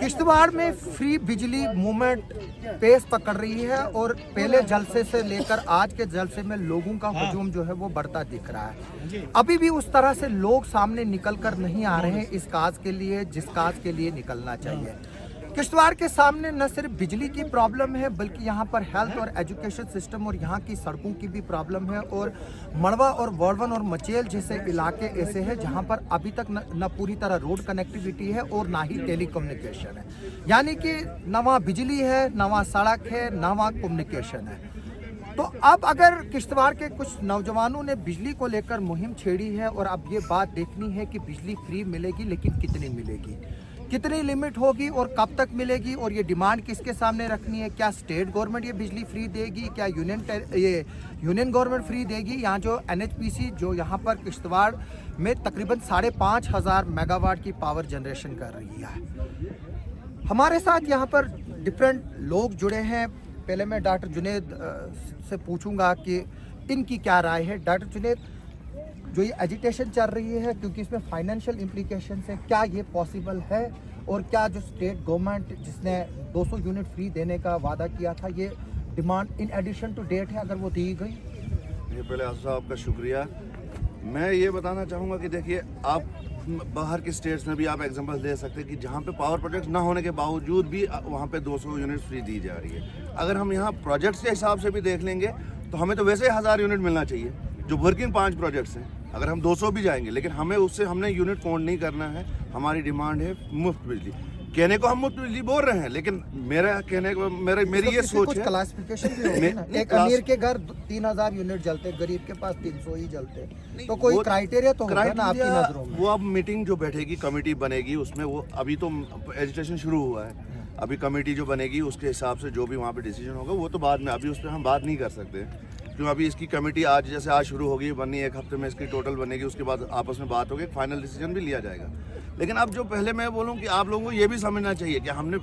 किश्तवाड़ में फ्री बिजली movement pace पकड़ रही है और पहले जलसे से लेकर आज के जलसे में लोगों का हुजूम जो है वो बढ़ता दिख रहा है। अभी भी उस तरह से लोग सामने निकल कर नहीं आ रहे हैं इस काज के लिए जिस काज के लिए निकलना चाहिए। किश्तवाड़ के सामने न सिर्फ बिजली की प्रॉब्लम है बल्कि यहाँ पर हेल्थ और एजुकेशन सिस्टम और यहाँ की सड़कों की भी प्रॉब्लम है। और मड़वा और वर्वन और मचेल जैसे इलाके ऐसे हैं जहाँ पर अभी तक न पूरी तरह रोड कनेक्टिविटी है और ना ही टेलीकम्युनिकेशन है, यानी कि न वहाँ बिजली है, न वहाँ सड़क है, न वहाँ कम्युनिकेशन है। तो अब अगर किश्तवाड़ के कुछ नौजवानों ने बिजली को लेकर मुहिम छेड़ी है और अब ये बात देखनी है कि बिजली फ्री मिलेगी लेकिन कितनी मिलेगी, कितनी लिमिट होगी और कब तक मिलेगी, और ये डिमांड किसके सामने रखनी है। क्या स्टेट गवर्नमेंट ये बिजली फ्री देगी, क्या यूनियन गवर्नमेंट फ्री देगी। यहाँ जो NHPC जो यहाँ पर किश्तवाड़ में तकरीबन 5,500 मेगावाट की पावर जनरेशन कर रही है। हमारे साथ यहाँ पर डिफरेंट लोग जुड़े हैं। पहले मैं डॉक्टर जुनेद से पूछूंगा कि इनकी क्या राय है। डॉक्टर जुनेद, जो ये एजिटेशन चल रही है क्योंकि इसमें फाइनेंशियल इम्प्लीकेशंस है, क्या ये पॉसिबल है और क्या जो स्टेट गवर्नमेंट जिसने 200 यूनिट फ्री देने का वादा किया था ये demand in addition to date है अगर वो दी गई? ये पहले आसफ साहब का शुक्रिया। मैं ये बताना चाहूँगा कि देखिए, आप बाहर के स्टेट्स में भी आप एग्जांपल दे सकते हैं कि जहाँ पे पावर प्रोजेक्ट ना होने के बावजूद भी वहाँ पे 200 यूनिट फ्री दी जा रही है। अगर हम यहाँ प्रोजेक्ट्स के हिसाब से भी देख लेंगे तो हमें तो वैसे 1000 यूनिट मिलना चाहिए जो वर्किंग 5 प्रोजेक्ट्स हैं। अगर हम 200 भी जाएंगे लेकिन हमें उससे हमने यूनिट काउंट नहीं करना है। हमारी डिमांड है मुफ्त बिजली। कहने को हम मुफ्त बिजली बोल रहे हैं लेकिन मेरा कहने को मेरी ये सोच है क्लासिफिकेशन भी होगी ना। एक अमीर के घर 3000 यूनिट जलते, गरीब के पास 300 ही जलते, तो कोई क्राइटेरिया तो होगा ना आपकी नजरों में। वो अब मीटिंग जो बैठेगी, कमेटी बनेगी, उसमें वो अभी तो एजुटेशन शुरू हुआ है, अभी कमेटी जो बनेगी उसके हिसाब से जो भी वहाँ पे डिसीजन होगा वो तो बाद में, अभी उस पर हम बात नहीं कर सकते क्यों। अभी इसकी कमेटी आज शुरू होगी बननी, 1 हफ्ते में इसकी टोटल बनेगी, उसके बाद आपस में बात होगी, फाइनल डिसीजन भी लिया जाएगा। लेकिन अब जो पहले मैं बोलूँ कि आप लोगों को ये भी समझना चाहिए कि हमने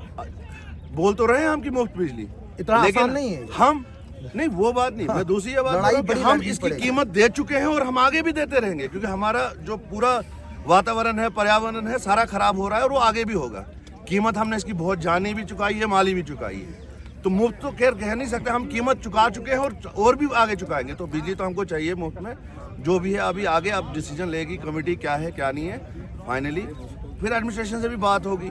बोल तो रहे हैं हम कि मुफ्त बिजली, इतना आसान नहीं है। हम नहीं, वो बात नहीं। मैं दूसरी ये बात, हम इसकी कीमत दे चुके हैं और हम आगे भी देते रहेंगे क्योंकि हमारा जो पूरा वातावरण है, पर्यावरण है, सारा खराब हो रहा है और वो आगे भी होगा। कीमत हमने इसकी बहुत जानी भी चुकाई है, माली भी चुकाई है। तो मुफ्त तो खैर कह नहीं सकते, हम कीमत चुका चुके हैं और भी आगे चुकाएंगे। तो बिजली तो हमको चाहिए मुफ्त में, जो भी है। अभी आगे अब डिसीजन लेगी कमेटी क्या है क्या नहीं है फाइनली, फिर एडमिनिस्ट्रेशन से भी बात होगी।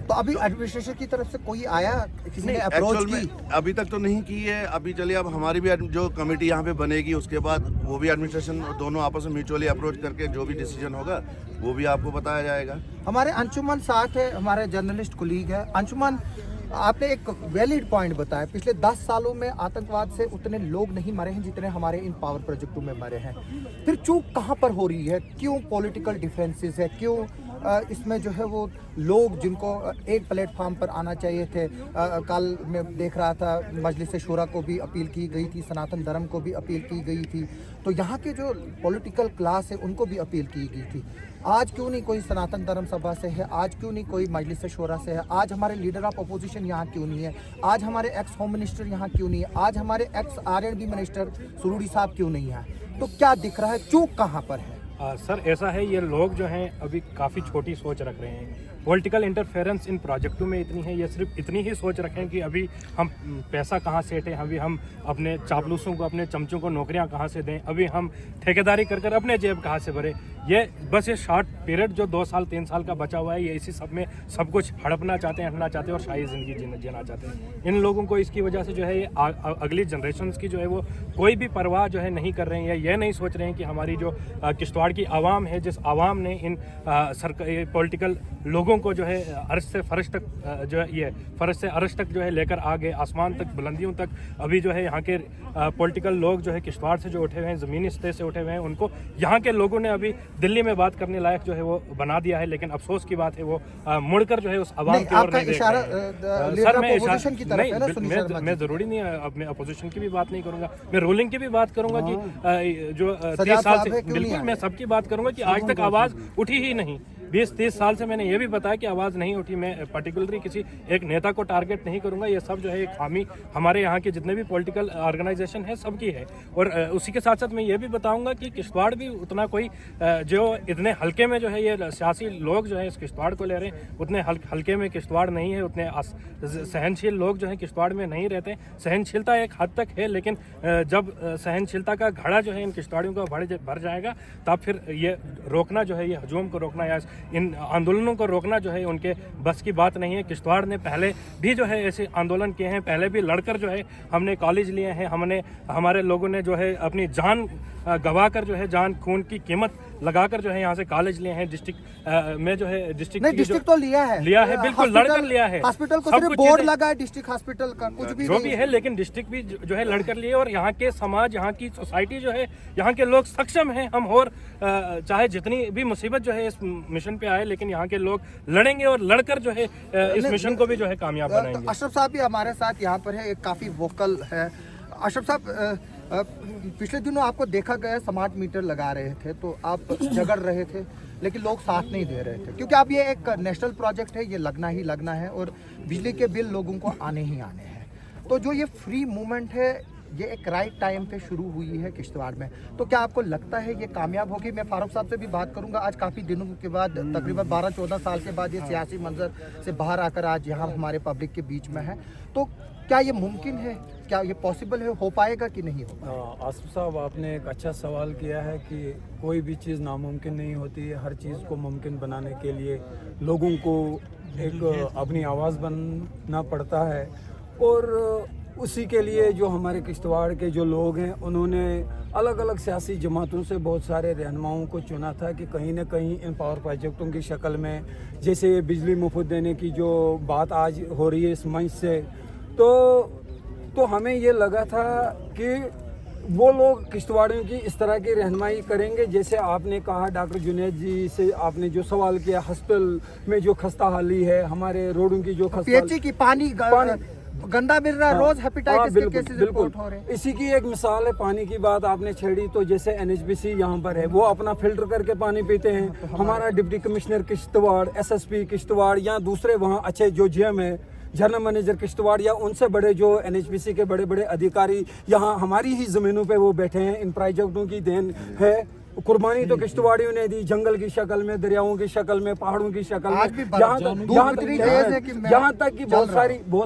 तो अभी एडमिनिस्ट्रेशन की तरफ से कोई आया, किसी ने अप्रोच की? अभी तक तो नहीं की है। अभी चलिए, अब हमारी भी जो कमेटी यहाँ पे बनेगी उसके बाद वो भी एडमिनिस्ट्रेशन दोनों आपस में म्यूचुअली अप्रोच करके जो भी डिसीजन होगा वो भी आपको बताया जाएगा। हमारे अंशुमन साथ है, हमारे जर्नलिस्ट कोलीग है। अंशुमन, आपने एक वैलिड पॉइंट बताया, पिछले 10 सालों में आतंकवाद से उतने लोग नहीं मरे हैं जितने हमारे इन पावर प्रोजेक्टों में मरे हैं। फिर चूक कहाँ पर हो रही है? क्यों पॉलिटिकल डिफरेंसेस है? क्यों इसमें जो है वो लोग जिनको एक प्लेटफॉर्म पर आना चाहिए थे, कल मैं देख रहा था मजलिस शूरा को भी अपील की गई थी, सनातन धर्म को भी अपील की गई थी, तो यहाँ के जो पॉलिटिकल क्लास है उनको भी अपील की गई थी। आज क्यों नहीं कोई सनातन धर्म सभा से है? आज क्यों नहीं कोई मजलिस शूरा से है? आज हमारे लीडर ऑफ अपोजिशन यहाँ क्यों नहीं है? आज हमारे एक्स होम मिनिस्टर यहाँ क्यों नहीं है? आज हमारे एक्स R&B मिनिस्टर सुरूरी साहब क्यों नहीं है? तो क्या दिख रहा है, चूक कहाँ पर है? सर ऐसा है, ये लोग जो हैं अभी काफ़ी छोटी सोच रख रहे हैं। पॉलिटिकल इंटरफेरेंस इन प्रोजेक्टों में इतनी है, ये सिर्फ इतनी ही सोच रखें कि अभी हम पैसा कहाँ से हटें, अभी हम अपने चापलूसों को, अपने चमचों को नौकरियां कहाँ से दें, अभी हम ठेकेदारी कर कर अपने जेब कहाँ से भरें। ये बस ये शॉर्ट पीरियड जो 2 साल 3 साल का बचा हुआ है, ये इसी सब में सब कुछ हड़पना चाहते हैं, हटना चाहते हैं और शाही ज़िंदगी जीना चाहते हैं। इन लोगों को इसकी वजह से जो है ये अगली जनरेशन की जो है वो कोई भी परवाह जो है नहीं कर रहे हैं, या ये नहीं सोच रहे हैं कि हमारी जो किश्तवाड़ की आवाम है, जिस आवाम ने इन पॉलिटिकल लोगों को जो है अर्श से फर्श तक जो है, ये फर्श से अर्श तक जो है लेकर आ गए, आसमान तक, बुलंदियों तक। अभी जो है यहाँ के पॉलिटिकल लोग जो है किश्तवाड़ से जो उठे हुए हैं, ज़मीनी सतह से उठे हुए हैं, उनको यहाँ के लोगों ने अभी दिल्ली में बात करने लायक जो है वो बना दिया है। लेकिन अफसोस की बात है वो मुड़कर जो है उस आवाम की ओर नहीं देख रहे हैं। सर मैं ज़रूरी नहीं है, अब मैं अपोजिशन की भी बात नहीं करूँगा, मैं रूलिंग की भी बात करूँगा कि जो 30 साल से, बिल्कुल मैं सबकी बात करूँगा कि आज तक आवाज़ उठी ही नहीं। 20-30 साल से मैंने ये भी बताया कि आवाज़ नहीं उठी। मैं पर्टिकुलरली किसी एक नेता को टारगेट नहीं करूंगा, ये सब जो है एक खामी हमारे यहाँ के जितने भी पॉलिटिकल ऑर्गेनाइजेशन है सबकी है। और उसी के साथ साथ मैं ये भी बताऊंगा कि किश्तवाड़ भी उतना कोई जो इतने हल्के में जो है ये सियासी लोग जो है इस किश्तवाड़ को ले रहे हैं, उतने हल्के में किश्तवाड़ नहीं है, उतने सहनशील लोग जो है किश्तवाड़ में नहीं रहते। सहनशीलता एक हद तक है, लेकिन जब सहनशीलता का घड़ा जो है इन किश्तवाड़ियों का भर जाएगा तब फिर ये रोकना जो है, ये हजूम को रोकना या इन आंदोलनों को रोकना जो है उनके बस की बात नहीं है। किश्तवाड़ ने पहले भी जो है ऐसे आंदोलन किए हैं, पहले भी लड़कर जो है हमने कॉलेज लिए हैं, हमारे लोगों ने जो है अपनी जान गवाकर जो है जान खून की कीमत लगाकर जो है यहाँ से कॉलेज लिए हैं। डिस्ट्रिक्ट में जो है डिस्ट्रिक्ट तो लिया है बिल्कुल लड़कर लिया है। हॉस्पिटल को सिर्फ बोर्ड लगा है, डिस्ट्रिक्ट हॉस्पिटल का कुछ भी जो भी है, लेकिन डिस्ट्रिक्ट भी जो है लड़कर लिए। और यहाँ के समाज, यहाँ की सोसाइटी जो है, यहाँ के लोग सक्षम हैं। हम और चाहे जितनी भी मुसीबत जो है इस मिशन पे आए, लेकिन यहाँ के लोग लड़ेंगे और लड़कर जो है इस मिशन को भी जो है कामयाब बनाएंगे। अशरफ साहब भी हमारे साथ यहाँ पर है, एक काफी वोकल है। अशरफ साहब, पिछले दिनों आपको देखा गया स्मार्ट मीटर लगा रहे थे तो आप झगड़ रहे थे, लेकिन लोग साथ नहीं दे रहे थे, क्योंकि अब ये एक नेशनल प्रोजेक्ट है, ये लगना ही लगना है और बिजली के बिल लोगों को आने ही आने हैं। तो जो ये फ्री मूवमेंट है, ये एक राइट टाइम पे शुरू हुई है किश्तवाड़ में, तो क्या आपको लगता है ये कामयाब होगी? मैं फारूक साहब से भी बात करूंगा। आज काफ़ी दिनों के बाद, तकरीबन 12-14 साल के बाद ये सियासी मंजर से बाहर आकर आज यहाँ हमारे पब्लिक के बीच में है, तो क्या ये मुमकिन है, क्या ये पॉसिबल है, हो पाएगा कि नहीं हो पाएगा? आसिफ साहब, आपने एक अच्छा सवाल किया है कि कोई भी चीज़ नामुमकिन नहीं होती है। हर चीज़ को मुमकिन बनाने के लिए लोगों को एक अपनी आवाज़ बनना पड़ता है, और उसी के लिए जो हमारे किश्तवाड़ के जो लोग हैं उन्होंने अलग अलग सियासी जमातों से बहुत सारे रहनुमाओं को चुना था कि कहीं ना कहीं इन पावर प्रोजेक्टों की शक्ल में, जैसे बिजली मुफ्त देने की जो बात आज हो रही है इस मंच से, तो हमें ये लगा था कि वो लोग किश्तवाड़ियों की इस तरह की रहनुमाई करेंगे। जैसे आपने कहा, डॉक्टर जुनैद जी से आपने जो सवाल किया, हॉस्पिटल में जो खस्ता हाली है, हमारे रोडों की जो पीएचई की पानी गंदा मिल रहा है, रोज हेपेटाइटिस के केसेस रिपोर्ट हो रहे हैं। इसी की एक मिसाल है, पानी की बात आपने छेड़ी, तो जैसे एनएचपीसी यहाँ पर है, वो अपना फिल्टर करके पानी पीते हैं। हमारा deputy commissioner Kishtwar, SSP Kishtwar या दूसरे वहाँ अच्छे जो जीएम है, जनरल मैनेजर किश्तवाड़ या उनसे बड़े जो एनएचपीसी के बड़े बड़े अधिकारी यहाँ हमारी ही ज़मीनों पे वो बैठे हैं। इन प्रोजेक्टों की देन है, कुर्बानी तो किश्तवाड़ियों ने दी, जंगल की शक्ल में, दरियाओं की शक्ल में, पहाड़ों की शक्ल में, यहाँ तक कि बहुत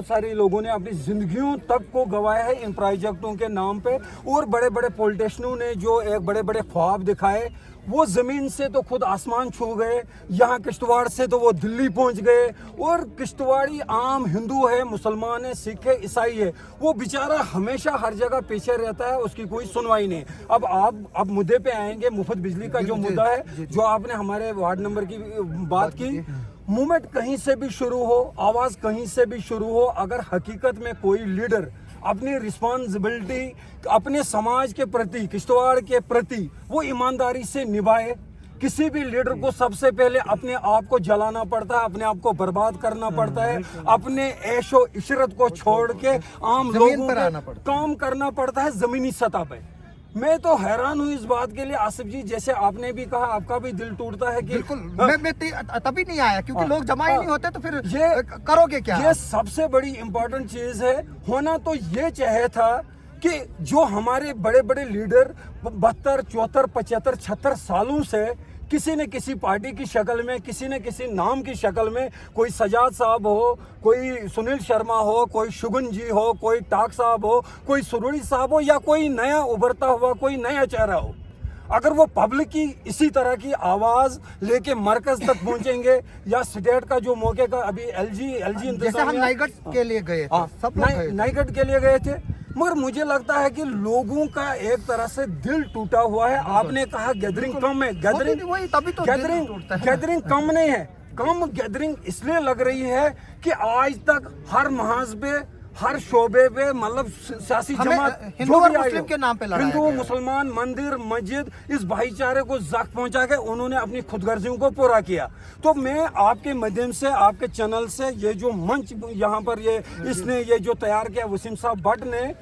सारी लोगों ने अपनी जिंदगियों तक को गंवाया है इन प्रोजेक्टों के नाम पे। और बड़े बड़े पॉलिटिशियनों ने जो एक बड़े बड़े ख्वाब दिखाए, वो जमीन से तो खुद आसमान छू गए, यहाँ किश्तवाड़ से तो वो दिल्ली पहुंच गए। और किश्तवाड़ी आम हिंदू है, मुसलमान है, सिख है, ईसाई है, वो बेचारा हमेशा हर जगह पीछे रहता है, उसकी कोई सुनवाई नहीं। अब मुद्दे पे आएंगे, मुफ्त बिजली का जो मुद्दा है, जो आपने हमारे वार्ड नंबर की बात की। मूवमेंट कहीं से भी शुरू हो, आवाज कहीं से भी शुरू हो, अगर हकीकत में कोई लीडर अपनी रिस्पॉन्सिबिलिटी अपने समाज के प्रति, किश्तवाड़ के प्रति वो ईमानदारी से निभाए, किसी भी लीडर को सबसे पहले अपने आप को जलाना पड़ता है, अपने आप को बर्बाद करना पड़ता है, अपने ऐशो इशरत को छोड़ के आम लोगों पर काम करना पड़ता है जमीनी सतह पे। मैं तो हैरान हूँ इस बात के लिए आसिफ जी, जैसे आपने भी कहा, आपका भी दिल टूटता है कि बिल्कुल मैं तभी नहीं आया क्योंकि लोग जमा ही नहीं होते, तो फिर ये करोगे क्या? ये सबसे बड़ी इंपॉर्टेंट चीज है। होना तो ये चाहिए था कि जो हमारे बड़े बड़े लीडर 72, 74, 75, 76 सालों से किसी न किसी पार्टी की शक्ल में, किसी न किसी नाम की शक्ल में, कोई सजाद साहब हो, कोई सुनील शर्मा हो, कोई शुगन जी हो, कोई टाक साहब हो, कोई सुरुड़ी साहब हो, या कोई नया उभरता हुआ कोई नया चेहरा हो, अगर वो पब्लिक की इसी तरह की आवाज लेके मरकज तक पहुंचेंगे, या स्टेट का जो मौके का अभी एलजी जैसे हम नाइगढ़ के लिए गए थे, सब लोग नाइगढ़ के लिए गए थे, मगर मुझे लगता है कि लोगों का एक तरह से दिल टूटा हुआ है। आपने कहा गैदरिंग कम है, गैदरिंग कम नहीं है, कम गैदरिंग इसलिए लग रही है कि आज तक हर महाजबे, हर शोबे पे, मतलब सियासी जमात हिंदू और मुस्लिम के नाम पे लड़ाया हिंदू गया, मुसलमान, मंदिर मस्जिद, इस भाईचारे को जख्म पहुंचा के उन्होंने अपनी खुदगर्जियों को पूरा किया। तो मैं आपके माध्यम से, आपके चैनल से, ये जो मंच यहाँ पर ये इसने ये जो तैयार किया वसीम साहब भट्ट ने,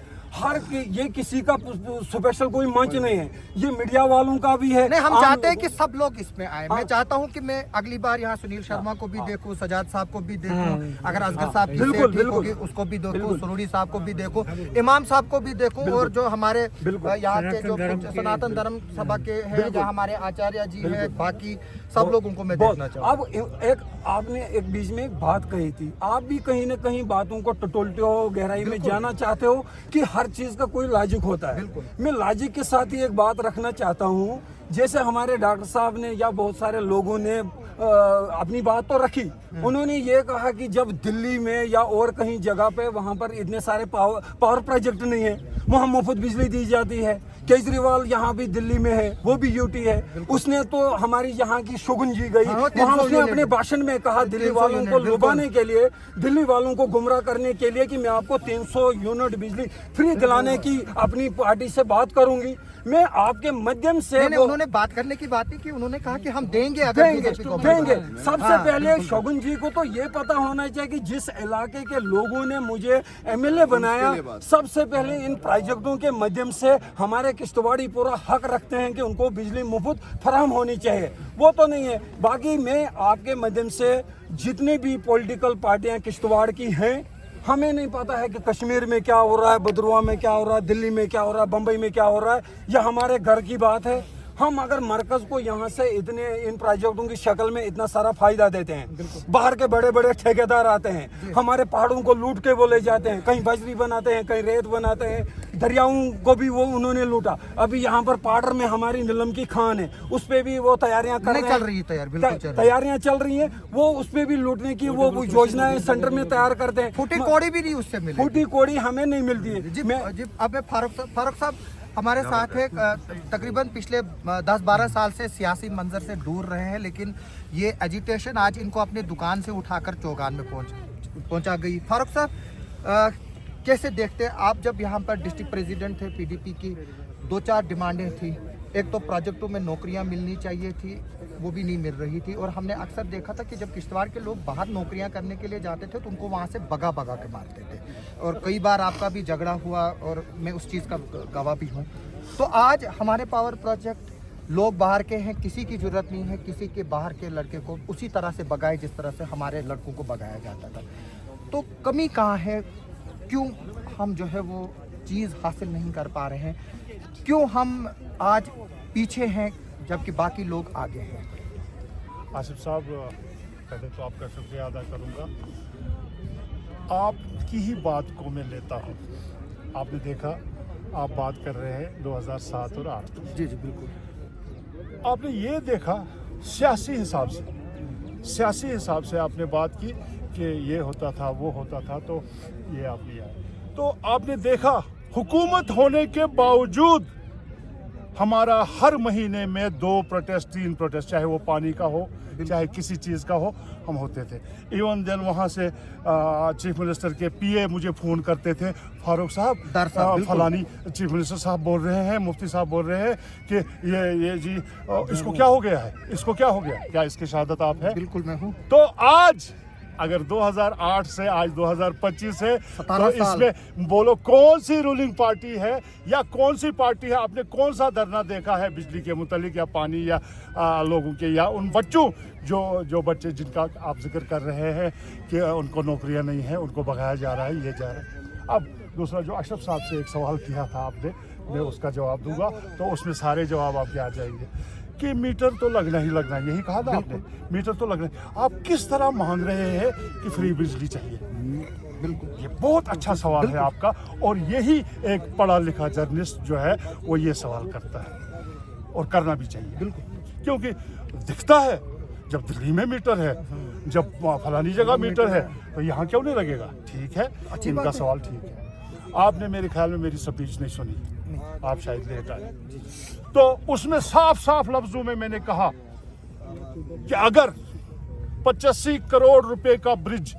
ये किसी का स्पेशल कोई मंच नहीं है, ये मीडिया वालों का भी है। नहीं, हम आम चाहते हैं लोगों- कि सब लोग इसमें आए। मैं चाहता हूं कि मैं अगली बार यहाँ सुनील शर्मा को भी देखूं, सजाद साहब को भी देखूं, अगर असगर साहब की बिल्कुल, सेहत ठीक बिल्कुल। होगी उसको भी देखूं, सुरूरी साहब को भी देखूं, इमाम साहब को भी देखूं, और जो हमारे यहाँ के जो कुछ सनातन धर्म सभा के हैं, जहाँ हमारे आचार्य जी हैं, बाकी सब लोगों को मैं देखना चाहूँ। अब एक आपने एक बीच में एक बात कही थी, आप भी कहीं ना कहीं बातों को टटोलते हो, गहराई में जाना चाहते हो कि हर चीज का कोई लॉजिक होता है। मैं लॉजिक के साथ ही एक बात रखना चाहता हूँ, जैसे हमारे डॉक्टर साहब ने या बहुत सारे लोगों ने अपनी बात तो रखी, उन्होंने ये कहा कि जब दिल्ली में या और कहीं जगह पे वहां पर इतने सारे पावर प्रोजेक्ट नहीं है, वहां मुफ्त बिजली दी जाती है। केजरीवाल यहाँ भी दिल्ली में है, वो भी यूटी है, उसने तो हमारी यहाँ की शगुन जी गई, वहाँ उसने अपने भाषण में कहा दिल्ली वालों को लुभाने के लिए, दिल्ली वालों को गुमराह करने के लिए कि मैं आपको 300 यूनिट बिजली फ्री दिलाने की अपनी पार्टी से बात करूंगी। मैं आपके माध्यम से नहीं, उन्होंने बात करने की बात नहीं की, उन्होंने कहा कि हम देंगे अगर बीजेपी को देंगे। मिलेगा। सबसे पहले शगुन जी को तो ये पता होना चाहिए कि जिस इलाके के लोगों ने मुझे एमएलए बनाया, सबसे पहले इन प्रोजेक्टों के माध्यम से हमारे किश्तवाड़ी पूरा हक रखते हैं कि उनको बिजली मुफ्त फराहम होनी चाहिए, वो तो नहीं है। बाकी मैं आपके माध्यम से जितने भी पॉलिटिकल पार्टियां किश्तवाड़ की हैं, हमें नहीं पता है कि कश्मीर में क्या हो रहा है, भद्रवाह में क्या हो रहा है, दिल्ली में क्या हो रहा है, बम्बई में क्या हो रहा है, यह हमारे घर की बात है। हम अगर मरकज को यहाँ से इतने इन प्रोजेक्टों की शक्ल में इतना सारा फायदा देते हैं, बाहर के बड़े बड़े ठेकेदार आते हैं, हमारे पहाड़ों को लूट के वो ले जाते हैं, कहीं बजरी बनाते हैं, कहीं रेत बनाते हैं, दरियाओं को भी वो उन्होंने लूटा। अभी यहाँ पर पाडर में हमारी नीलम की खान है, उस पे भी वो तैयारियां कर रहे हैं, चल रही है, तैयारियां चल रही हैं, वो उस पे भी लूटने की वो योजनाएं सेंटर में तैयार करते हैं। फूटी कौड़ी भी नहीं उससे मिली, फूटी कौड़ी हमें नहीं मिलती है। जी, अब मैं फारूक साहब हमारे साथ है, तकरीबन पिछले 10-12 साल से सियासी मंजर से दूर रहे हैं, लेकिन ये एजिटेशन आज इनको अपने दुकान से उठाकर चौगान में पहुंचा गई। फारूक साहब, कैसे देखते हैं आप, जब यहाँ पर डिस्ट्रिक्ट प्रेसिडेंट थे पीडीपी की, 2-4 डिमांडें थी, एक तो प्रोजेक्टों में नौकरियां मिलनी चाहिए थी, वो भी नहीं मिल रही थी, और हमने अक्सर देखा था कि जब किश्तवाड़ के लोग बाहर नौकरियां करने के लिए जाते थे तो उनको वहाँ से भगा के मारते थे, और कई बार आपका भी झगड़ा हुआ और मैं उस चीज़ का गवाह भी हूँ। तो आज हमारे पावर प्रोजेक्ट, लोग बाहर के हैं, किसी की ज़रूरत नहीं है किसी के बाहर के लड़के को उसी तरह से भगाए जिस तरह से हमारे लड़कों को भगाया जाता था। तो कमी कहाँ है, क्यों हम जो है वो चीज़ हासिल नहीं कर पा रहे हैं, क्यों हम आज पीछे हैं जबकि बाकी लोग आगे हैं? आसिफ साहब, पहले तो आपका शुक्रिया अदा करूंगा। आपकी ही बात को मैं लेता हूं। आपने देखा, आप बात कर रहे हैं 2007 और 8 की। जी बिल्कुल। आपने ये देखा सियासी हिसाब से आपने बात की कि ये होता था, वो होता था, तो ये आप लिया। तो आपने देखा हुकूमत होने के बावजूद हमारा हर महीने में 2 प्रोटेस्ट 3 प्रोटेस्ट, चाहे वो पानी का हो चाहे किसी चीज़ का हो, हम होते थे। इवन देन वहाँ से चीफ मिनिस्टर के पीए मुझे फ़ोन करते थे, फारूक साहब फलानी चीफ मिनिस्टर साहब बोल रहे हैं, मुफ्ती साहब बोल रहे हैं कि ये जी इसको क्या हो गया है, इसको क्या हो गया, क्या इसकी शहादत आप है? बिल्कुल मैं हूँ। तो आज अगर 2008 से आज 2025 है तो इसमें बोलो कौन सी रूलिंग पार्टी है या कौन सी पार्टी है, आपने कौन सा धरना देखा है बिजली के मुतालिक या पानी या लोगों के या उन बच्चों जो बच्चे जिनका आप जिक्र कर रहे हैं कि उनको नौकरियां नहीं है, उनको भगाया जा रहा है, ये जा रहा है। अब दूसरा जो अशरफ साहब से एक सवाल किया था आपने, मैं उसका जवाब दूंगा, तो उसमें सारे जवाब आपके आ जाएंगे कि मीटर तो लगना ही लगना, यही कहा था आपने, मीटर तो लगना। आप किस तरह मान रहे हैं कि फ्री बिजली चाहिए? बिल्कुल, ये बहुत अच्छा सवाल है आपका, और यही एक पढ़ा लिखा जर्नलिस्ट जो है वो ये सवाल करता है, और करना भी चाहिए। बिल्कुल, क्योंकि दिखता है जब दिल्ली में मीटर है, जब फलानी जगह मीटर है, तो यहाँ क्यों नहीं लगेगा? ठीक है, इनका सवाल ठीक है। आपने मेरे ख्याल में मेरी स्पीच नहीं सुनी, आप शायद लेट आए। तो उसमें साफ लफ्जों में मैंने कहा कि अगर 85 करोड़ रुपए का ब्रिज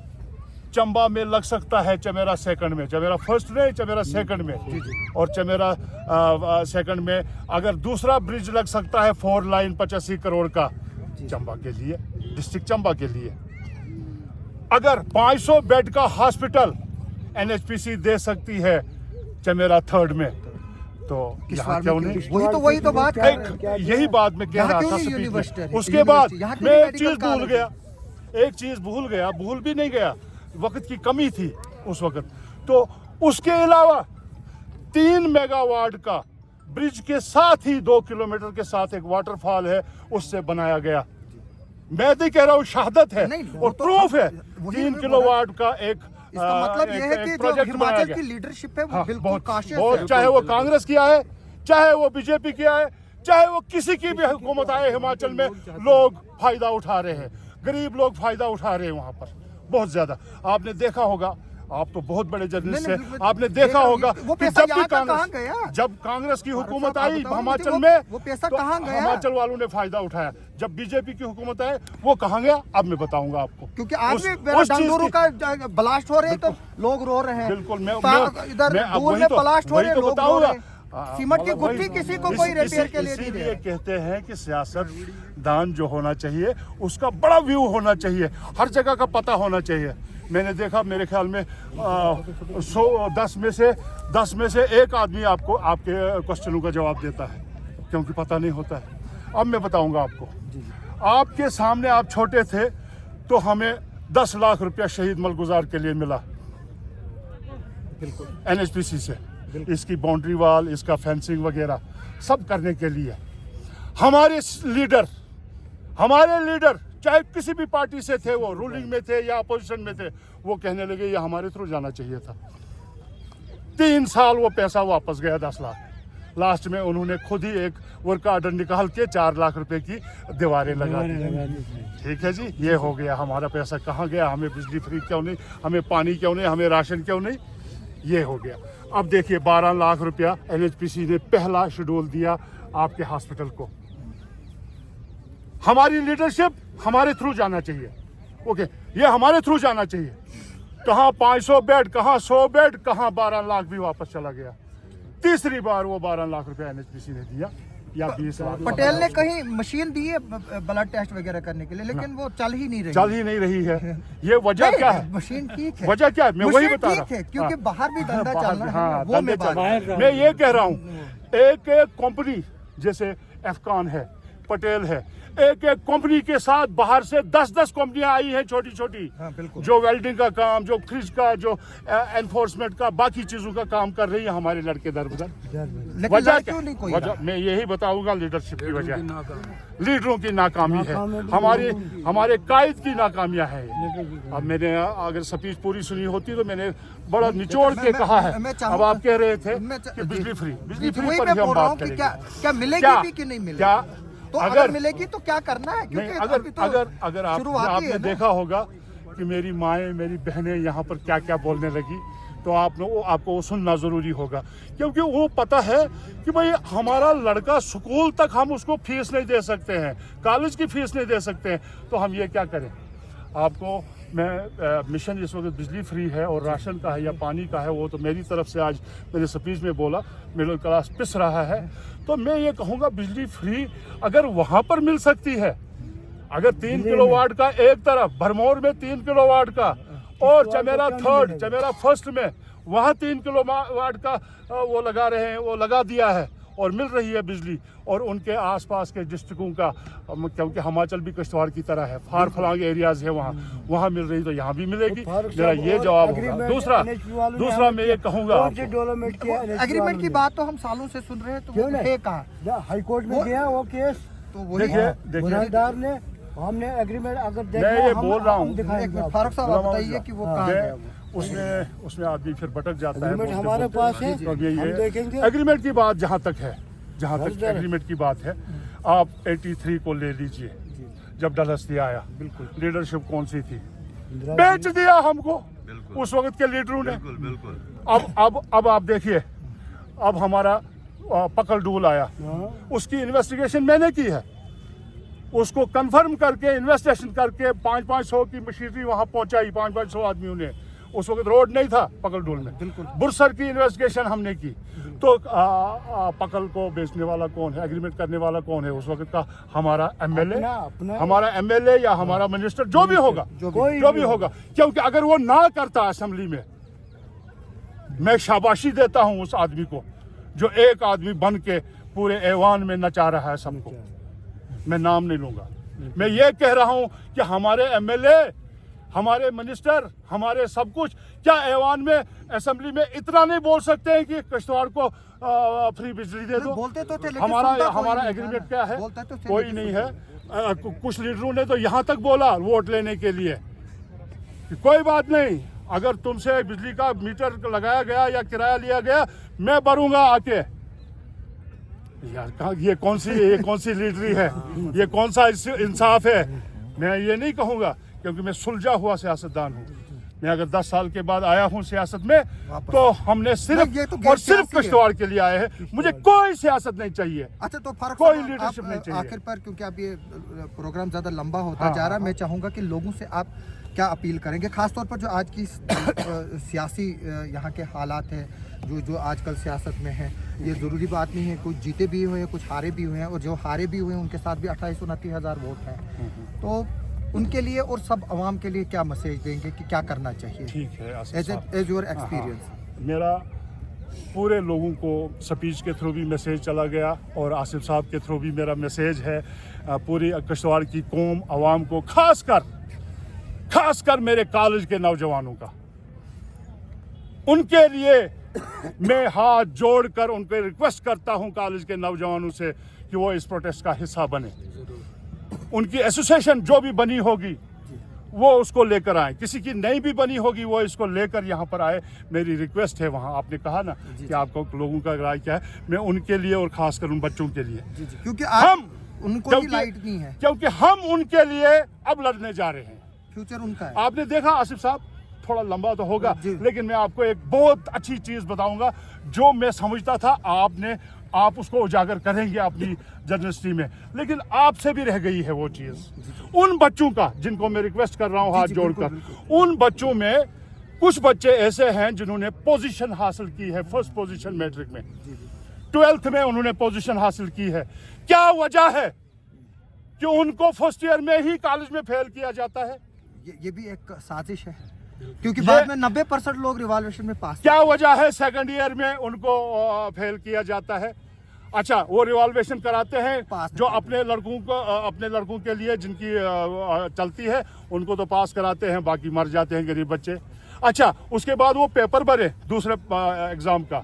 चंबा में लग सकता है चमेरा सेकंड में, चमेरा फर्स्ट नहीं, चमेरा सेकंड में, और चमेरा सेकंड में अगर दूसरा ब्रिज लग सकता है 4 लाइन 85 करोड़ का चंबा के लिए, डिस्ट्रिक्ट चंबा के लिए, अगर 500 बेड का हॉस्पिटल एनएचपीसी दे सकती है चमेरा थर्ड में, तो यहाँ क्यों नहीं? वही तो बात कर रहे हैं। यही बात मैं कह यहाँ रहा क्यों था नहीं स्पीच में। यूनिवर्सिटी? उसके बाद यहाँ क्यों मैं एक मेडिकल चीज भूल कॉलेज? गया, एक चीज भूल गया, भूल भी नहीं गया, वक्त की कमी थी उस वक्त। तो उसके अलावा 3 मेगावाट का ब्रिज के साथ ही 2 किलोमीटर के साथ एक वाटरफॉल है, उससे बनाया गया। मैं तो कह रहा हूँ शहादत है नहीं, वो और तो प्रूफ है। वही 3 मैं किलोवाट का एक इसका मतलब यह है कि जो प्रोजेक्ट बनाया हिमाचल गया। की लीडरशिप है वो हाँ, बिल्कुल काशिश बहुत, है। चाहे वो कांग्रेस किया है, चाहे वो बीजेपी किया है, चाहे वो किसी की भी हुकूमत आए, हिमाचल में लोग फायदा उठा रहे हैं, गरीब लोग फायदा उठा रहे हैं वहां पर बहुत ज्यादा। आपने देखा होगा, आप तो बहुत बड़े जर्नलिस्ट नहीं, हैं, आपने देखा होगा वो कि पैसा जब भी यहाँ का कहाँ गया? जब कांग्रेस की हुकूमत साहब, आई बताओ मुझे हिमाचल वो- में, वो पैसा तो कहाँ गया? हिमाचल वालों ने फायदा उठाया। जब बीजेपी की हुकूमत आए वो कहाँ गया, अब मैं बताऊंगा आपको। क्योंकि आज उस- भी उस चीज़ डंडोरू की- का ब्लास्ट हो रहे हैं तो लोग रो रहे हैं। बिल्कुल, मैं इधर अब दूर वही में तो- ब्लास्ट हो वही रहे तो हैं, लोग रो बताऊंगा। रहे हैं। सीमेंट की मतलब वही- गुत्थी किसी को कोई रिपेयर के लिए नहीं दे इसीलिए रहा। कहते हैं कि सियासत दान जो होना चाहिए उसका बड़ा व्यू होना चाहिए, हर जगह का पता होना चाहिए। मैंने देखा, मेरे ख्याल में 10 में से एक आदमी आपको आपके क्वेश्चनों का जवाब देता है, क्योंकि पता नहीं होता है। अब मैं बताऊंगा आपको, आपके सामने आप छोटे थे तो हमें 10 लाख रुपया शहीद मलगुजार के लिए मिला NHPC से, इसकी बाउंड्री वाल, इसका फेंसिंग वगैरह सब करने के लिए। हमारे लीडर चाहे किसी भी पार्टी से थे, वो रूलिंग में थे या अपोजिशन में थे, वो कहने लगे ये हमारे थ्रू जाना चाहिए था। 3 साल वो पैसा वापस गया, 10 लाख। लास्ट में उन्होंने खुद ही एक वर्क ऑर्डर निकाल के 4 लाख रुपए की दीवारें लगा दी। ठीक है जी, ये हो गया। हमारा पैसा कहाँ गया? हमें बिजली फ्री क्यों नहीं, हमें पानी क्यों नहीं, हमें राशन क्यों नहीं? ये हो गया। अब देखिए 12 लाख रुपया NHPC ने पहला शेड्यूल दिया आपके हॉस्पिटल को। हमारी लीडरशिप हमारे थ्रू जाना चाहिए। ओके, ये हमारे थ्रू जाना चाहिए। कहाँ 500 बेड, कहाँ 100 बेड, कहाँ 12 लाख भी वापस चला गया। तीसरी बार वो 12 लाख रुपया NHPC ने दिया या 20 लाख। पटेल ने कहीं मशीन दी है ब्लड टेस्ट वगैरह करने के लिए, लेकिन वो चल ही नहीं रही है। ये वजह क्या है? मशीन ठीक है, वजह क्या है? मैं वही बता रहा हूँ, क्योंकि बाहर भी धंधा बाहर चलना भी, है, हाँ, वो धंधे मैं बात चल रहे हैं। कर रहा हूँ। मैं ये कह रहा हूँ, एक एक कंपनी जैसे एफकॉन है, पटेल है, एक एक कंपनी के साथ बाहर से 10-10 कंपनियां आई हैं, छोटी छोटी, हाँ, बिल्कुल। जो वेल्डिंग का काम, जो फ्रिज का, जो एनफोर्समेंट का, बाकी चीजों का काम कर रही है हमारे लड़के दर बदर। लेकिन वजह लड़ क्या? क्यों नहीं कोई वजह रहा? मैं यही बताऊंगा, लीडरशिप की वजह, लीडरों की नाकामी है, हमारे कायद की नाकामियां है। अब मैंने अगर स्पीच पूरी सुनी होती तो मैंने बड़ा निचोड़ के कहा है। अब आप कह रहे थे कि बिजली फ्री वही पर मैं ही हम बोल रहा हूँ बात कि करेंगे। क्या मिलेगी भी कि नहीं मिलेगी? क्या तो अगर मिलेगी तो क्या करना है? नहीं, क्योंकि अगर अभी तो अगर शुरुआती आपने है ना। देखा होगा कि मेरी माएँ, मेरी बहनें यहाँ पर क्या क्या बोलने लगी, तो आपको वो सुनना ज़रूरी होगा, क्योंकि वो पता है कि भाई हमारा लड़का स्कूल तक हम उसको फीस नहीं दे सकते हैं, कॉलेज की फीस नहीं दे सकते हैं, तो हम ये क्या करें? आपको मैं मिशन इस वक्त बिजली फ्री है और राशन का है या पानी का है, वो तो मेरी तरफ से आज मेरे स्पीच में बोला, मिडिल क्लास पिस रहा है। तो मैं ये कहूँगा बिजली फ्री अगर वहाँ पर मिल सकती है, अगर 3 किलोवाट का एक तरफ भरमौर में 3 किलोवाट का और चमेरा फर्स्ट में वहाँ 3 किलोवाट का वो लगा रहे हैं, वो लगा दिया है और मिल रही है बिजली, और उनके आसपास के डिस्ट्रिक्टों का, क्योंकि हिमाचल भी किश्तवाड़ की तरह है, फार फलांग एरियाज है, वहाँ मिल रही, तो यहाँ भी मिलेगी। मेरा ये जवाब होगा। दूसरा मैं ये कहूँगा, एग्रीमेंट की बात तो हम सालों से सुन रहे हैं, तो वो है कहाँ? हाई कोर्ट में गया वो केस, तो वही देखिए गुनाहगार ने, हमने एग्रीमेंट अगर देखा, मैं ये बोल रहा हूँ, एक मिनट फारूक साहब आप बताइए कि वो कहाँ गया वो? उसमें आदमी फिर भटक जाता है। एग्रीमेंट हमारे पास है, तो ये हम देखेंगे। एग्रीमेंट की बात जहाँ तक एग्रीमेंट की बात है, आप 83 को ले लीजिए, जब डलहौजी आया, बिल्कुल लीडरशिप कौन सी थी? बेच दिया हमको उस वक्त के लीडरों ने। अब आप देखिए, अब हमारा पकड़ डूल आया, उसकी इन्वेस्टिगेशन मैंने की है, उसको कंफर्म करके इन्वेस्टिगेशन करके 500 की मशीनरी वहां पहुंचाई, 500 आदमियों ने। उस वक्त रोड नहीं था पकलडूल में, बिल्कुल बुरसर की इन्वेस्टिगेशन हमने की। तो पकल को बेचने वाला कौन है, एग्रीमेंट करने वाला कौन है उस वक्त का? हमारा एमएलए या हमारा मिनिस्टर, जो भी होगा, जो भी होगा। क्योंकि अगर वो ना करता असेंबली में, मैं शाबाशी देता हूं उस आदमी को जो एक आदमी बन के पूरे ऐवान में नचा रहा है सबको। मैं नाम नहीं लूंगा। मैं ये कह रहा हूं कि हमारे एमएलए, हमारे मिनिस्टर, हमारे सब कुछ क्या ऐवान में, असेंबली में इतना नहीं बोल सकते हैं कि किश्तवाड़ को फ्री बिजली दे दो। बोलते तो थे, लेकिन हमारा सुनता कोई हमारा नहीं एग्रीमेंट था। क्या है? बोलते तो थे, कोई लेकिन नहीं है। कुछ लीडरों ने तो यहाँ तक बोला वोट लेने के लिए कि कोई बात नहीं, अगर तुमसे बिजली का मीटर लगाया गया या किराया लिया गया मैं भरूंगा आके। यार ये कौन सी लीडरी है? ये कौन सा इंसाफ है? मैं ये नहीं कहूंगा क्योंकि मैं सुलझा हुआ सियासतदान हूँ। मैं अगर 10 साल के बाद आया हूँ सियासत में तो हमने सिर्फ ये तो और सिर्फ सियासी है। किश्तवाड़ के लिए आए हैं। मुझे कोई सियासत नहीं चाहिए। अच्छा, तो फर्क कोई साहब, लीडरशिप आप, नहीं चाहिए। आखिर पर क्योंकि अब ये प्रोग्राम ज्यादा लंबा होता हाँ, जा रहा है, हाँ, मैं चाहूंगा कि लोगों से आप क्या अपील करेंगे, खासतौर पर जो आज की सियासी यहाँ के हालात हैं, जो आजकल सियासत में है। ये ज़रूरी बात नहीं है कुछ जीते भी हुए हैं, कुछ हारे भी हुए हैं, और जो हारे भी हुए हैं उनके साथ भी 28-29 हज़ार वोट हैं। तो उनके लिए और सब अवाम के लिए क्या मैसेज देंगे कि क्या करना चाहिए? ठीक है आसिफ साहब। As your experience. मेरा पूरे लोगों को स्पीच के थ्रू भी मैसेज चला गया और आसिफ साहब के थ्रू भी मेरा मैसेज है पूरी किश्तवाड़ की कौम आवाम को, खासकर मेरे कॉलेज के नौजवानों का। उनके लिए मैं हाथ जोड़कर उनको रिक्वेस्ट करता हूं कॉलेज के नौजवानों से कि वो इस प्रोटेस्ट का हिस्सा बने। उनकी एसोसिएशन जो भी बनी होगी वो उसको लेकर आए, किसी की नहीं भी बनी होगी वो इसको लेकर यहाँ पर आए। मेरी रिक्वेस्ट है वहाँ। आपने कहा ना कि आपको लोगों का राय क्या है, मैं उनके लिए और खासकर उन बच्चों के लिए, क्योंकि हम उनको भी लाइट नहीं है, क्योंकि हम उनके लिए अब लड़ने जा रहे हैं। फ्यूचर उनका है। आपने देखा आसिफ साहब, थोड़ा लंबा तो होगा लेकिन मैं आपको एक बहुत अच्छी चीज बताऊंगा जो मैं समझता था आप उसको उजागर करेंगे अपनी जर्नलिस्टी में, लेकिन आपसे भी रह गई है वो चीज। उन बच्चों का जिनको मैं रिक्वेस्ट कर रहा हूं हाथ जोड़कर, उन बच्चों में कुछ बच्चे ऐसे हैं जिन्होंने पोजीशन हासिल की है, फर्स्ट पोजीशन मैट्रिक में, 12th में उन्होंने पोजीशन हासिल की है। क्या वजह है कि उनको फर्स्ट ईयर में ही कॉलेज में फेल किया जाता है? ये भी एक साजिश है, क्योंकि बाद में 90% लोग रिवॉल्यूशन में पास। क्या वजह है सेकंड ईयर में उनको फेल किया जाता है? अच्छा, वो रिवॉल्वेशन कराते हैं जो अपने लड़कों के लिए जिनकी चलती है उनको तो पास कराते हैं, बाकी मर जाते हैं गरीब बच्चे। अच्छा, उसके बाद वो पेपर भरे दूसरे एग्जाम का,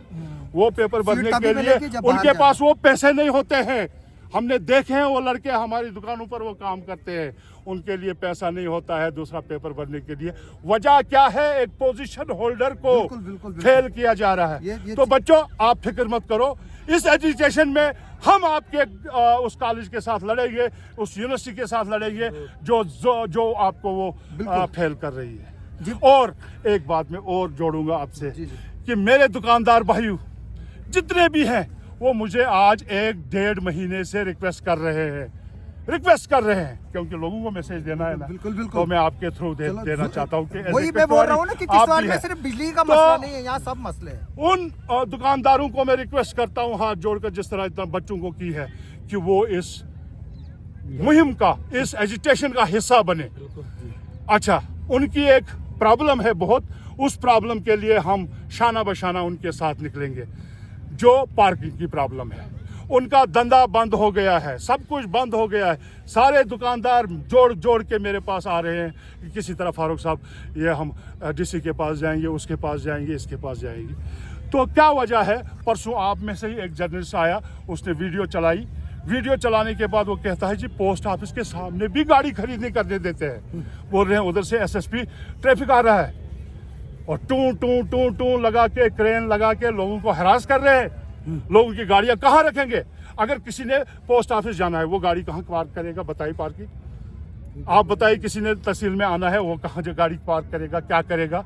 वो पेपर भरने के लिए उनके पास वो पैसे नहीं होते हैं। हमने देखे हैं वो लड़के हमारी दुकानों पर वो काम करते हैं, उनके लिए पैसा नहीं होता है दूसरा पेपर भरने के लिए। वजह क्या है? एक पोजीशन होल्डर को बिल्कुल। फेल किया जा रहा है। तो बच्चों आप फिक्र मत करो, इस एजुकेशन में हम आपके उस कॉलेज के साथ लड़ेंगे, उस यूनिवर्सिटी के साथ लड़ेंगे जो आपको वो फेल कर रही है। और एक बात मैं और जोड़ूंगा आपसे कि मेरे दुकानदार भाइयों जितने भी हैं वो मुझे आज 1-1.5 महीने से रिक्वेस्ट कर रहे हैं क्योंकि लोगों को मैसेज देना है ना। बिल्कुल। तो मैं आपके थ्रू देना चाहता हूँ कि वही मैं बोल रहा हूँ ना कि किश्तवाड़ में सिर्फ बिजली का मसला नहीं है, यहाँ सब मसले हैं। उन दुकानदारों को मैं रिक्वेस्ट करता हूँ हाथ जोड़कर, जिस तरह इतना बच्चों को की है, कि वो इस मुहिम का, इस एजिटेशन का हिस्सा बने। अच्छा, उनकी एक प्रॉब्लम है बहुत, उस प्रॉब्लम के लिए हम शाना बशाना उनके साथ निकलेंगे। जो पार्किंग की प्रॉब्लम है, उनका धंधा बंद हो गया है, सब कुछ बंद हो गया है। सारे दुकानदार जोड़ के मेरे पास आ रहे हैं कि किसी तरह फारूक साहब ये हम डीसी के पास जाएंगे, उसके पास जाएंगे, इसके पास जाएंगे। तो क्या वजह है? परसों आप में से ही एक जर्नलिस्ट आया, उसने वीडियो चलाई। वीडियो चलाने के बाद वो कहता है जी पोस्ट ऑफिस के सामने भी गाड़ी खरीद नहीं करने देते हैं। बोल रहे हैं उधर से एसएसपी ट्रैफिक आ रहा है और टू लगा के, क्रेन लगा के लोगों को हरास कर रहे हैं। लोगों की गाड़ियां कहाँ रखेंगे? अगर किसी ने पोस्ट ऑफिस जाना है वो गाड़ी कहाँ पार्क करेगा? बताइए पार्किंग। आप बताइए, किसी ने तहसील में आना है वो कहाँ गाड़ी पार्क करेगा, क्या करेगा?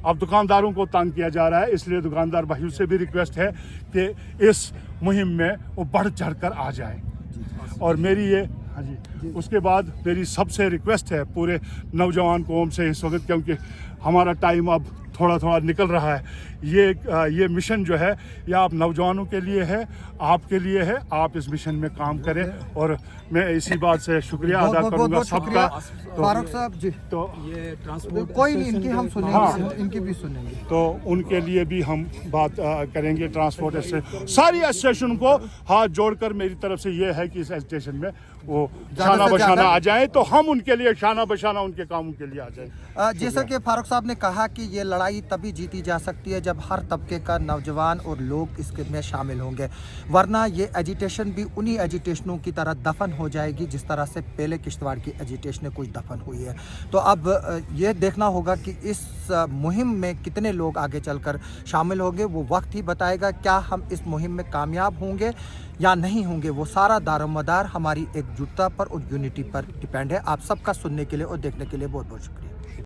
अब दुकानदारों को तंग किया जा रहा है, इसलिए दुकानदार भाइयों से भी रिक्वेस्ट है कि इस मुहिम में वो बढ़ चढ़ कर आ जाए। और मेरी ये, हाँ जी, उसके बाद मेरी सबसे रिक्वेस्ट है पूरे नौजवान कौम से इस वक्त, क्योंकि हमारा टाइम अब थोड़ा निकल रहा है, ये मिशन जो है ये आप नौजवानों के लिए है, आपके लिए है। आप इस मिशन में काम करें और मैं इसी बात से शुक्रिया अदा करूंगा सबका। फारूक साहब जी, तो ये ट्रांसपोर्ट कोई नहीं, इनकी हम सुनेंगे, इनकी भी सुनेंगे। तो उनके लिए भी हम बात करेंगे। ट्रांसपोर्ट एसोसिएशन सारी एसोसिएशन को हाथ जोड़कर मेरी तरफ से ये है कि इस एसोसिएशन में वो शाना से बशाना ज्यादा- आ जाए, तो हम उनके लिए शाना बशाना उनके कामों के लिए आ जाए। जैसा कि फारूक साहब ने कहा कि ये लड़ाई तभी जीती जा सकती है जब हर तबके का नौजवान और लोग इसके में शामिल होंगे, वरना ये एजिटेशन भी उन्हीं एजिटेशनों की तरह दफन हो जाएगी जिस तरह से पहले किश्तवाड़ की एजिटेशन कुछ दफन हुई है। तो अब ये देखना होगा कि इस मुहिम में कितने लोग आगे चलकर शामिल होंगे, वो वक्त ही बताएगा। क्या हम इस मुहिम में कामयाब होंगे या नहीं होंगे, वो सारा दारोमदार हमारी एकजुटता पर और यूनिटी पर डिपेंड है। आप सबका सुनने के लिए और देखने के लिए बहुत बहुत शुक्रिया।